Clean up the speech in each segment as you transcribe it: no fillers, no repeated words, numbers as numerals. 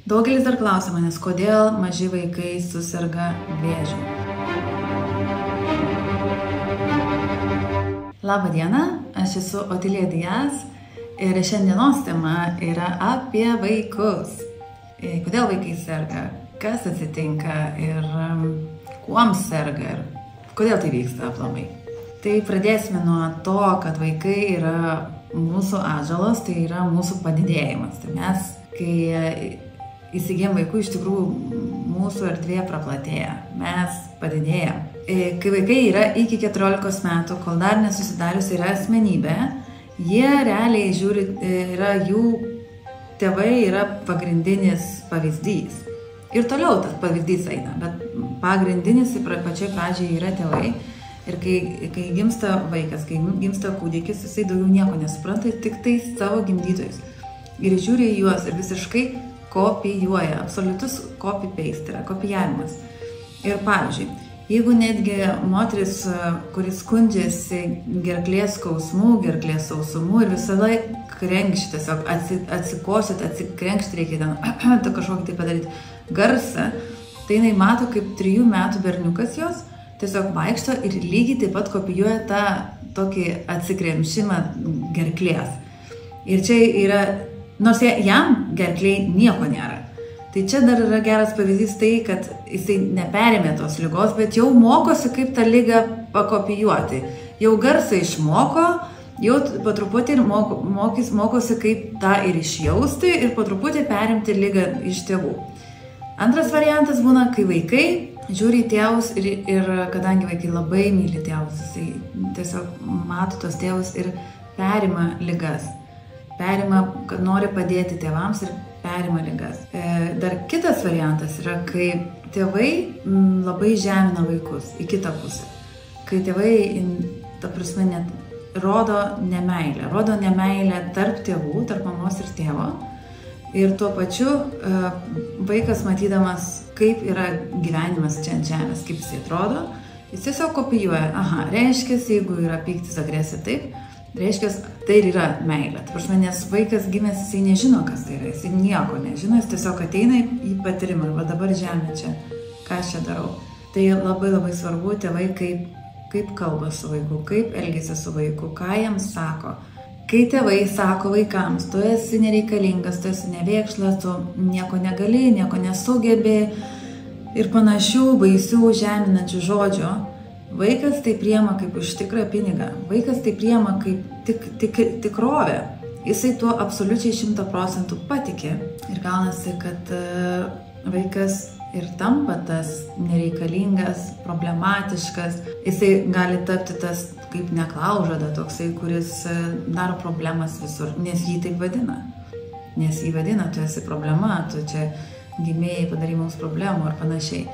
Daugelis dar klausia manęs, kodėl maži vaikai suserga vėžiu. Labą dieną, aš esu Otilija Diaz ir šiandienos tema yra apie vaikus. Kodėl vaikai serga, kas atsitinka ir kuom serga ir kodėl tai vyksta aplamai. Tai pradėsime nuo to, kad vaikai yra mūsų atžalos, tai yra mūsų padidėjimas. Tai mes, kai įsigijam vaikų, iš tikrųjų mūsų erdvė praplatėja, mes padidėjam. Kai vaikai yra iki 14 metų, kol dar nesusidariusi yra asmenybė, jie realiai žiūri, jų tėvai yra pagrindinis pavyzdys. Ir toliau tas pavyzdys eina, bet pagrindinis pačioj pradžiai yra tėvai. Ir kai gimsta vaikas, kai gimsta kūdikis, jisai daugiau nieko nesupranta, tik tai savo gimdytojus. Ir žiūri į juos ir visiškai kopijuoja, absoliutus copy-paste yra, kopijavimas. Ir pavyzdžiui, jeigu netgi moteris, kuris skundžiasi gerklės skausmų, gerklės sausumu ir visą laiką krenkšti, tiesiog atsikosėt, atsikrenkšti reikia ten kažkokį tai padaryti garsą, tai jinai mato, kaip 3 metų berniukas jos tiesiog vaikšto ir lygiai taip pat kopijuoja tą tokį atsikremšimą gerklės. Ir čia yra, nors jam gerkliai nieko nėra. Tai čia dar yra geras pavyzdys tai, kad jisai neperėmė tos ligos, bet jau mokosi, kaip tą ligą pakopijuoti. Jau garsą išmoko, jau po truputį mokosi, kaip tą ir išjausti ir po truputį perimti ligą iš tėvų. Antras variantas būna, kai vaikai žiūri į tėvus ir kadangi vaikai labai myli tėvus, jisai tiesiog mato tos tėvus ir perima ligas. Perima, kad nori padėti tėvams ir perima ligas. Dar kitas variantas yra, kai tėvai labai žemina vaikus į kitą pusę. Kai tėvai, ta prasme, net rodo nemeilę tarp tėvų, tarp mamos ir tėvo. Ir tuo pačiu vaikas matydamas, kaip yra gyvenimas čia ant žemės, kaip jis atrodo, jis tiesiog kopijuoja. Aha, reiškia, jeigu yra pyktis, agresija, taip, reiškia, tai yra meilė. Tai prasme, nes vaikas gimęs, jisai nežino, kas tai yra, jisai nieko nežino, jis tiesiog ateina į patyrimą, va dabar žemė čia, ką aš čia darau. Tai labai labai svarbu tėvai, kaip kalba su vaiku, kaip elgiasi su vaiku, ką jiems sako. Kai tėvai sako vaikams, tu esi nereikalingas, tu esi nevėkšlas, tu nieko negali, nieko nesugebi ir panašių baisių žeminančių žodžių, vaikas tai priima kaip už tikrą pinigą, vaikas tai priima kaip tikrovę. Jisai tuo absoliučiai 100% patikė ir gaunasi, kad vaikas ir tampa tas nereikalingas, problematiškas, jisai gali tapti tas kaip neklaužada toksai, kuris daro problemas visur, nes jį taip vadina. Nes jį vadina, tu esi problema, tu čia gimėjai, padarai mums problemų ar panašiai.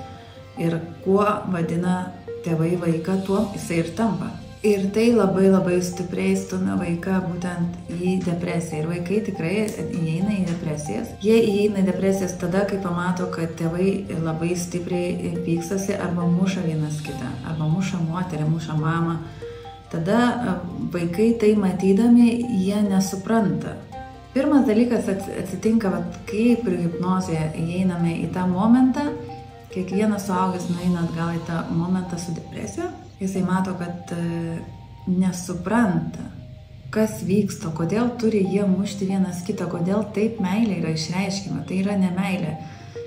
Ir kuo vadina tėvai vaiką, tuo jisai ir tampa. Ir tai labai labai stipriai stumia vaiką būtent į depresiją. Ir vaikai tikrai įeina į depresijas. Jie įeina į depresijas tada, kai pamato, kad tėvai labai stipriai pykstasi arba muša vienas kitą, arba muša moterį, muša mamą. Tada vaikai tai matydami, jie nesupranta. Pirmas dalykas atsitinka, kai prie hipnozėje įeiname į tą momentą, kiekvienas suaugęs nueina atgal į tą momentą su depresija, jisai mato, kad nesupranta, kas vyksta, kodėl turi jie mušti vienas kitą, kodėl taip meilė yra išreiškima, tai yra nemeilė.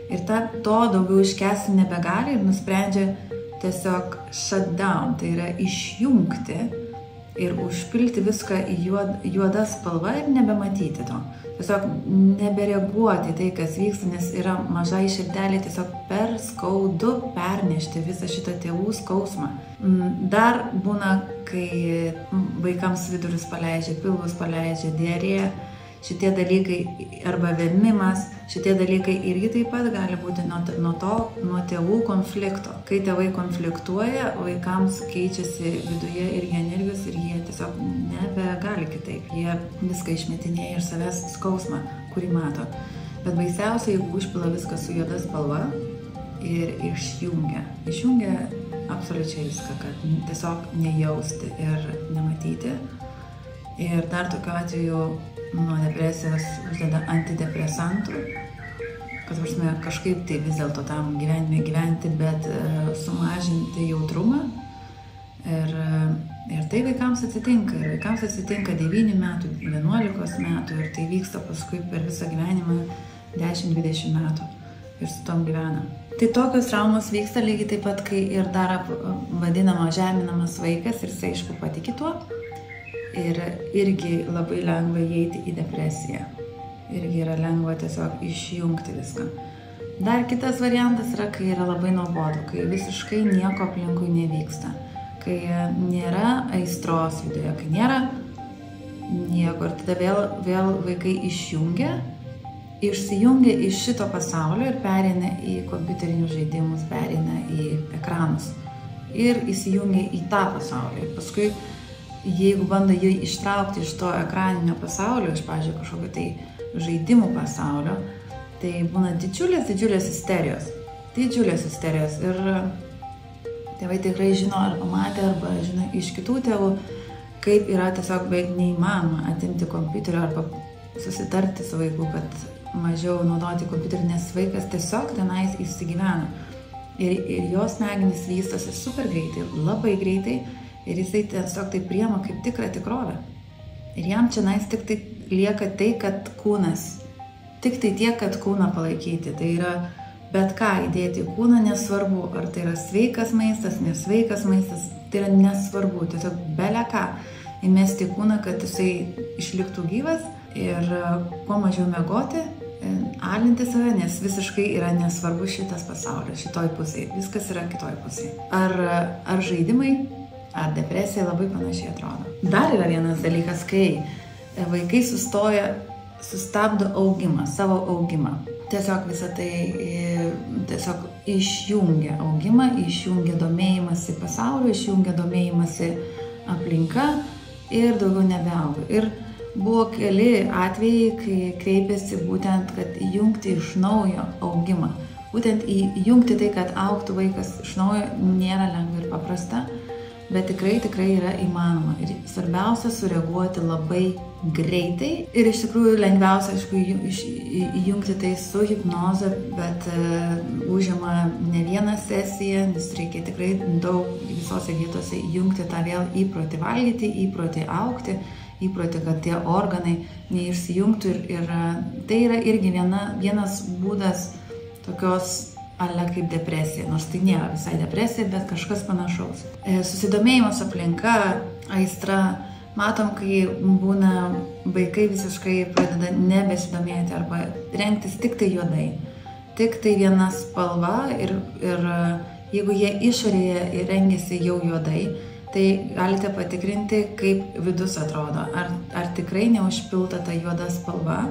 Ir to daugiau iškęsti nebegali ir nusprendžia tiesiog shut down, tai yra išjungti ir užpilti viską į juodą spalvą ir nebematyti to. Tiesiog nebereaguoti tai, kas vyksta, nes yra mažai širdelė tiesiog per skaudu pernešti visą šitą tėvų skausmą. Dar būna, kai vaikams vidurius paleidžia, pilvus paleidžia, diarėja, šitie dalykai arba vėmimas, šitie dalykai irgi taip pat gali būti nuo tėvų konflikto. Kai tėvai konfliktuoja, vaikams keičiasi viduje irgi energijos ir jie tiesiog nebegali kitaip. Jie viską išmetinėja ir savęs skausmą, kurį mato. Bet baisiausia, jeigu užpila viską su juoda spalva ir išjungia. Išjungia absoliučiai viską, kad tiesiog nejausti ir nematyti. Ir dar tokiu atveju nuo depresijos uždeda antidepresantų kad kažkaip tai vis dėlto tam gyvenime gyventi, bet sumažinti jautrumą. Ir tai vaikams atsitinka. Ir vaikams atsitinka 9 metų, 11 metų ir tai vyksta paskui per visą gyvenimą 10-20 metų ir su tom gyvena. Tai tokios traumos vyksta lygiai taip pat, kai ir dar vadinama žeminamas vaikas ir jis aišku patiki tuo. Ir irgi labai lengva įeiti į depresiją. Irgi yra lengva tiesiog išjungti viską. Dar kitas variantas yra, kai yra labai nuobodu, kai visiškai nieko aplinkui nevyksta. Kai nėra aistros viduje, kai nėra nieko. Ir tada vėl vaikai išsijungia iš šito pasaulio ir pereina į kompiuterinius žaidimus, pereina į ekranus. Ir įsijungia į tą pasaulį. Ir paskui, jeigu bando jį ištraukti iš to ekraninio pasaulio, iš, pavyzdžiui, kažkokio tai žaidimų pasaulio, tai būna didžiulės isterijos. Didžiulės isterijos. Ir tėvai tikrai žino arba matė, arba žino iš kitų tėvų, kaip yra tiesiog beveik neįmanoma atimti kompiuterio arba susitarti su vaiku, kad mažiau naudoti kompiuterį, nes vaikas tiesiog tenais įsigyvena. Ir jos smegenys vystosi super greitai, labai greitai, ir jisai tiesiog tai priima kaip tikrą tikrovę. Ir jam čia tik tai lieka tai, kad kūnas, tik tai tiek, kad kūną palaikyti. Tai yra bet ką įdėti į kūną, nesvarbu, ar tai yra sveikas maistas, nesveikas maistas, tai yra nesvarbu, tiesiog bele ką įmesti į kūną, kad jisai išliktų gyvas ir kuo mažiau miegoti, alinti save, nes visiškai yra nesvarbu šitas pasaulis, šitoj pusėje, viskas yra kitoj pusėje. Ar žaidimai, ar depresija labai panašiai atrodo. Dar yra vienas dalykas, kai vaikai sustabdo augimą, savo augimą. Tiesiog visą tai tiesiog išjungia augimą, išjungia domėjimąsi pasauliu, išjungia domėjimąsi aplinka ir daugiau nebeauga. Ir buvo keli atvejai, kai kreipėsi būtent, kad įjungti iš naujo augimą. Būtent įjungti tai, kad augtų vaikas iš naujo, nėra lengva ir paprasta, bet tikrai yra įmanoma. Ir svarbiausia sureaguoti labai greitai. Ir iš tikrųjų lengviausia, aišku, įjungti tai su hipnoze, bet užima ne vieną sesiją, nes reikia tikrai daug visose vietose įjungti tą vėl įprotį valgyti, įprotį augti, įprotį, kad tie organai neišsijungtų. Ir tai yra irgi vienas būdas tokios kaip depresija, nors tai nėra visai depresija, bet kažkas panašaus. Susidomėjimas aplinka, aistra, matom, kai būna vaikai visiškai pradeda nebesidomėti arba rengtis tik tai juodai, tik tai viena spalva ir jeigu jie išorėje rengiasi jau juodai, tai galite patikrinti, kaip vidus atrodo, ar tikrai neužpilta ta juoda spalva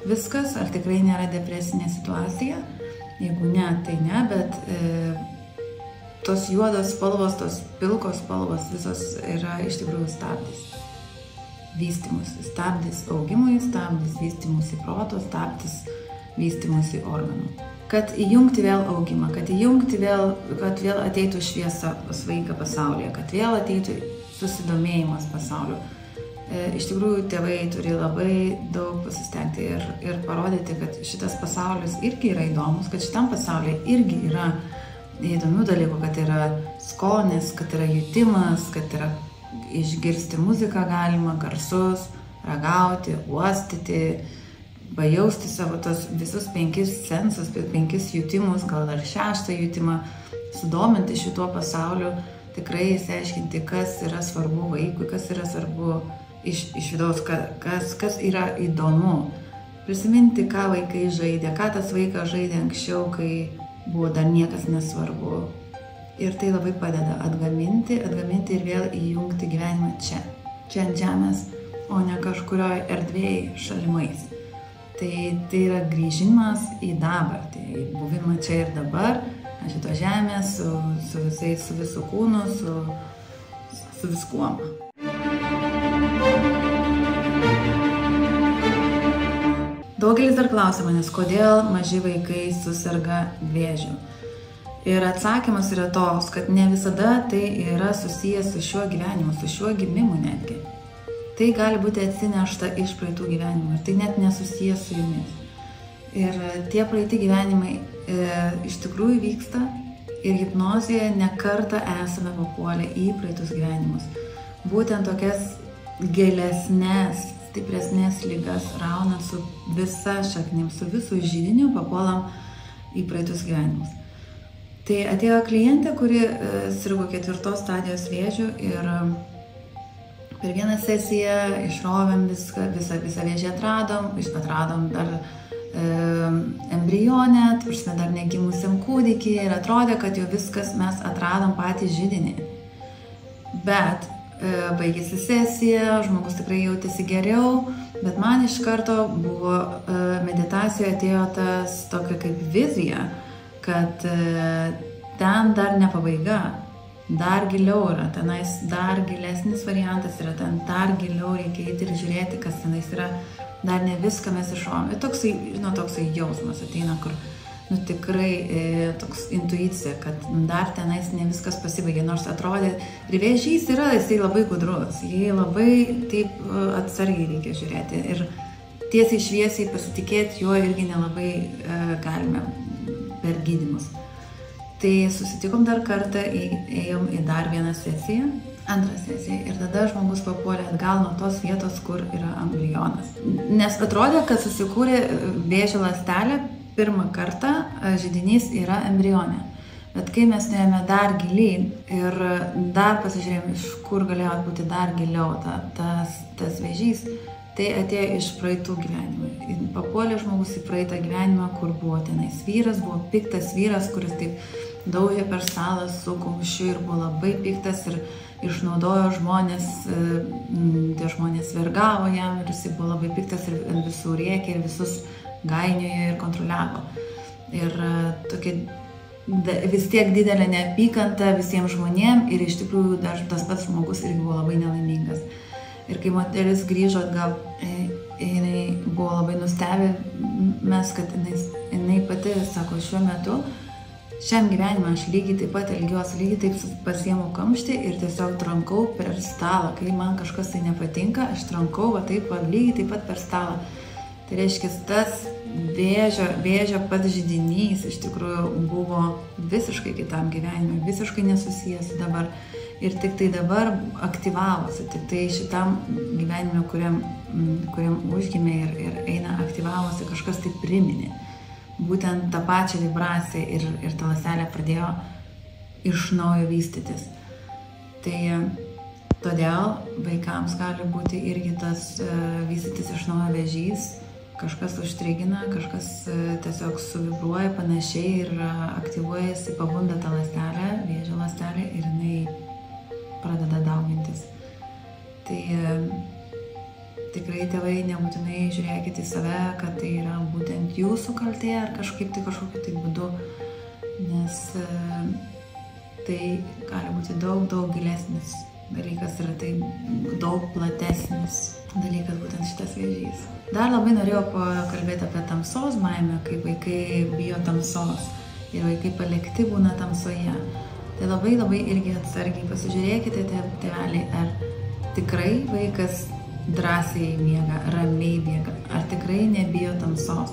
viskas, ar tikrai nėra depresinė situacija. Jeigu ne, tai ne, bet tos juodos spalvos, tos pilkos spalvos visos yra iš tikrųjų stabdis. Vystymusi, stabdis augimui, stabdis vystymusi proto, stabdis vystymusi organų. Kad įjungti vėl augimą, kad vėl ateitų šviesa pas vaiką pasaulyje, kad vėl ateitų susidomėjimas pasauliu. Iš tikrųjų, tėvai turi labai daug pasistengti ir parodyti, kad šitas pasaulis irgi yra įdomus, kad šitam pasaulyje irgi yra įdomių dalykų, kad yra skonis, kad yra jutimas, kad yra išgirsti muziką galima, garsus, ragauti, uostyti, pajausti savo tos visus 5 sensus, 5 jutimus, gal dar 6 jutimą, sudominti šituo pasauliu, tikrai įsiaiškinti, kas yra svarbu vaikui, kas yra svarbu iš vidaus, kas yra įdomu. Prisiminti, ką vaikai žaidė, ką tas vaikas žaidė anksčiau, kai buvo dar niekas nesvarbu. Ir tai labai padeda atgaminti ir vėl įjungti gyvenimą čia ant žemės, o ne kažkurioje erdvėje šalimais. Tai yra grįžimas į dabartį, į buvimą čia ir dabar, ant šito žemės, su visu kūnu, su viskuom. Daugelis dar klausia manęs, kodėl maži vaikai suserga vėžiu. Ir atsakymas yra toks, kad ne visada tai yra susijęs su šiuo gyvenimu, su šiuo gimimu netgi. Tai gali būti atsinešta iš praeitų gyvenimų ir tai net nesusijęs su jumis. Ir tie praeiti gyvenimai iš tikrųjų vyksta ir hipnozėje ne kartą esame papuolę į praeitus gyvenimus. Būtent tokias gilesnės, stipresnės ligas raunant su visa šaknim, su visų židiniu papuolam į praeitus gyvenimus. Tai atėjo klientė, kuri sirgo 4 stadijos vėžiu ir per vieną sesiją išrovėm visą vėžį atradom dar embrionę, dar negimusiam kūdikį ir atrodė, kad jau viskas mes atradom patį židinį. Bet baigėsi sesija, žmogus tikrai jautėsi geriau, bet man iš karto buvo meditacijoje atėjo tas tokia kaip vizija, kad ten dar ne pabaiga, dar giliau yra, tenais dar gilesnis variantas yra, ten dar giliau reikia eiti ir žiūrėti, kas tenais yra, dar ne viską mes išrovėm. Ir toksai jausmas ateina, kur tikrai toks intuicija, kad dar tenais ne viskas pasibaigė, nors atrodė, ir vėžys yra, jisai labai gudrus, jį labai taip atsargiai reikia žiūrėti ir tiesiai šviesiai pasitikėti juo irgi nelabai galime per gydymus. Tai susitikom dar kartą, ėjom į dar vieną sesiją, antrą sesiją ir tada žmogus papuolė atgal nuo tos vietos, kur yra embrionas. Nes atrodė, kad susikūrė vėžio ląstelė, pirmą kartą židinys yra embrionė. Bet kai mes nuėjome dar gilyn ir dar pasižiūrėjome, iš kur galėjo būti dar giliau tas vėžys, tai atėjo iš praeitų gyvenimų. Papuolė žmogus į praeitą gyvenimą, kur buvo tenais vyras, buvo piktas vyras, kuris taip daužė per stalą su kumščiu ir buvo labai piktas ir išnaudojo žmonės, tie žmonės vergavo jam ir jis buvo labai piktas ir visų rėkė ir visus gainiojo ir kontroliavo. Ir tokia vis tiek didelė neapykanta visiems žmonėms ir iš tikrųjų tas pats žmogus irgi buvo labai nelaimingas. Ir kai moteris grįžo atgal, jinai buvo labai nustebę, kad jinai pati sako, šiuo metu, šiam gyvenimą aš lygiai taip pat elgiuosi, lygiai taip pasiemu kamštį ir tiesiog trankau per stalą. Kai man kažkas tai nepatinka, aš trankau lygiai taip pat per stalą. Tai reiškia, tas vėžio pats židinys iš tikrųjų buvo visiškai kitam gyvenimui, visiškai nesusijęs dabar. Ir tik tai dabar aktyvavosi, tik tai šitam gyvenime, kuriam užgimė ir eina aktyvavosi, kažkas tai priminė. Būtent tą pačią vibraciją ir ta ląstelė pradėjo iš naujo vystytis. Tai todėl vaikams gali būti irgi tas vystytis iš naujo vėžys, kažkas užstrigina, kažkas tiesiog suvibruoja panašiai ir aktyvuojasi, pabunda tą ląstelę, vėžio ląstelę ir jinai pradeda daugintis. Tai tikrai tėvai nebūtinai žiūrėkite į save, kad tai yra būtent jūsų kaltė ar kažkokiu tai būdu, nes tai gali būti daug gilesnis dalykas ir tai daug platesnis dalykas būtent šitas vėžys. Dar labai norėjau pakalbėti apie tamsos baimę, kai vaikai bijo tamsos ir vaikai palikti būna tamsoje. Tai labai irgi atsargiai pasižiūrėkite, tėveliai, ar tikrai vaikas drąsiai miega, ramiai miega, ar tikrai nebijo tamsos.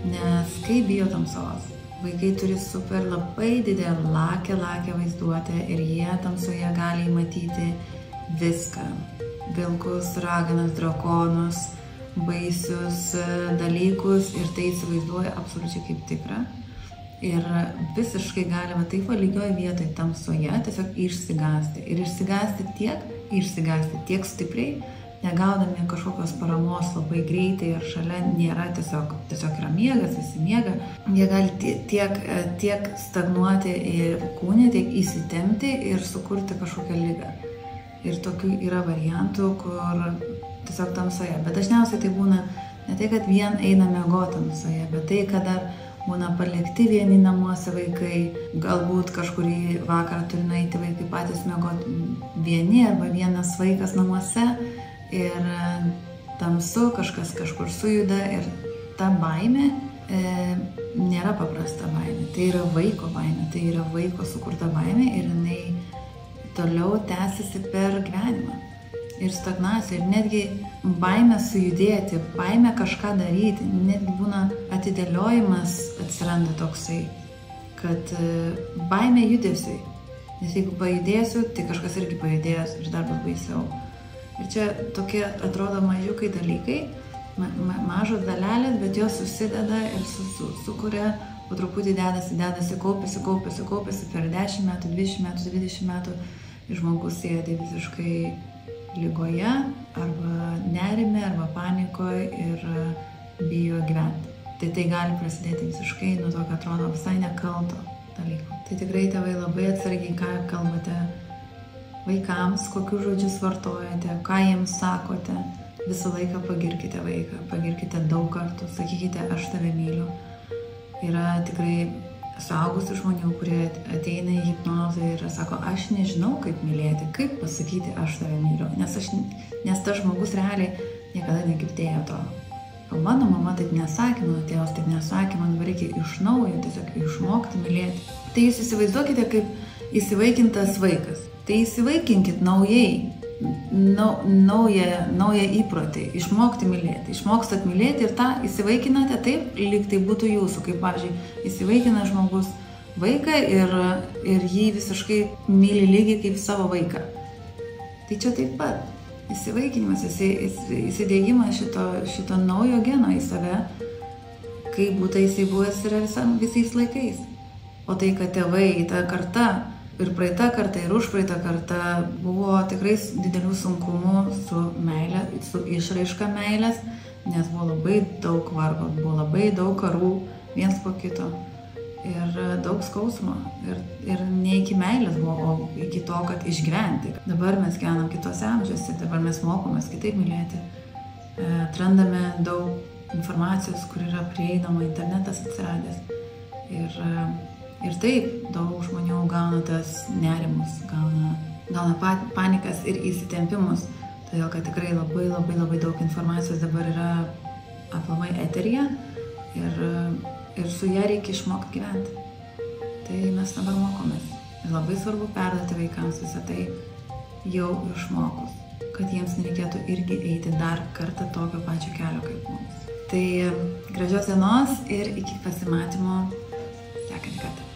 Nes kai bijo tamsos, vaikai turi super labai didelę lakę vaizduotę ir jie tamsoje gali matyti viską. Vilkus, raganas, drakonus, baisius dalykus ir tai įsivaizduoja absoliučiai kaip tikrą. Ir visiškai galima taip lygioj vietoj tamsoje tiesiog išsigąsti. Ir išsigąsti tiek stipriai, negaudami kažkokios paramos labai greitai ar šalia nėra, tiesiog yra miegas, visi miega. Jie gali tiek stagnuoti ir kūne, tiek įsitempti ir sukurti kažkokią ligą. Ir tokių yra variantų, kur tiesiog tamsoje. Bet dažniausiai tai būna ne tai, kad vien eina miegoti tamsoje, bet tai, kad dar būna palikti vieni namuose vaikai, galbūt kažkurį vakarą turi nueiti vaikai patys miegoti vieni arba vienas vaikas namuose ir tamsu, kažkas kažkur sujuda ir ta baimė nėra paprasta baimė, tai yra vaiko baimė, tai yra vaiko sukurta baimė ir jinai toliau tęsiasi per gyvenimą. ir stagnacija, ir netgi baimė sujudėti, baimė kažką daryti, netgi būna atidėliojimas atsiranda toksai, kad baimė judesiui. Nes jeigu pajudėsiu, tai kažkas irgi pajudės ir dar bus baisiau. Ir čia tokie atrodo mažiukai dalykai, mažos dalelės, bet jos susideda ir sukuria, po truputį dedasi, kaupiasi per 10 metų, 20 metų, 20 metų ir žmogus sėdi visiškai ligoje arba nerime, arba panikoje ir bijo gyventi. Tai gali prasidėti visiškai nuo to, kad atrodo visai nekalto dalyko. Tai tikrai tėvai labai atsargiai, ką kalbate vaikams, kokius žodžius vartojate, ką jiems sakote. Visą laiką pagirkite vaiką, pagirkite daug kartų, sakykite, aš tave myliu. Yra tikrai suaugusių žmonių, kurie ateina į hipnozę ir sako, aš nežinau, kaip mylėti, kaip pasakyti, aš tave myliu, nes tas žmogus realiai niekada negirdėjo to. O mano mama taip nesakė, mano tėvas taip nesakė, man reikia iš naujo tiesiog išmokti mylėti. Tai jūs įsivaizduokite kaip įsivaikintas vaikas. Tai įsivaikinkit naujai, naują įprotį, išmokti mylėti. Išmokstat mylėti ir tą įsivaikinate taip, lyg tai būtų jūsų. Kaip, pavyzdžiui, įsivaikina žmogus vaiką ir jį visiškai myli lygiai kaip savo vaiką. Tai čia taip pat. Įsivaikinimas, įsidėgymas šito naujo geno į save, kaip būtų jisai buvęs yra visais laikais. O tai, kad tėvai, ta karta, ir praeita karta, ir užpraeita karta buvo tikrai didelių sunkumų su meile, su išraiška meilės, nes buvo labai daug vargo, buvo labai daug karų viens po kito ir daug skausmo. Ir ne iki meilės buvo, o iki to, kad išgyventi. Dabar mes gyvenam kitose amžiuose, dabar mes mokomės kitaip mylėti. Atrandame daug informacijos, kur yra prieinama, internetas atsiradęs. Ir taip, daug žmonių gauna tas nerimus, gauna panikas ir įsitempimus, todėl kad tikrai labai daug informacijos dabar yra aplamai eteryje ir su ją reikia išmokti gyventi. Tai mes dabar mokomės. Ir labai svarbu perduoti vaikams visą tai jau išmokus, kad jiems nereikėtų irgi eiti dar kartą tokio pačio kelio kaip mums. Tai gražios dienos ir iki pasimatymo sekantį kartą.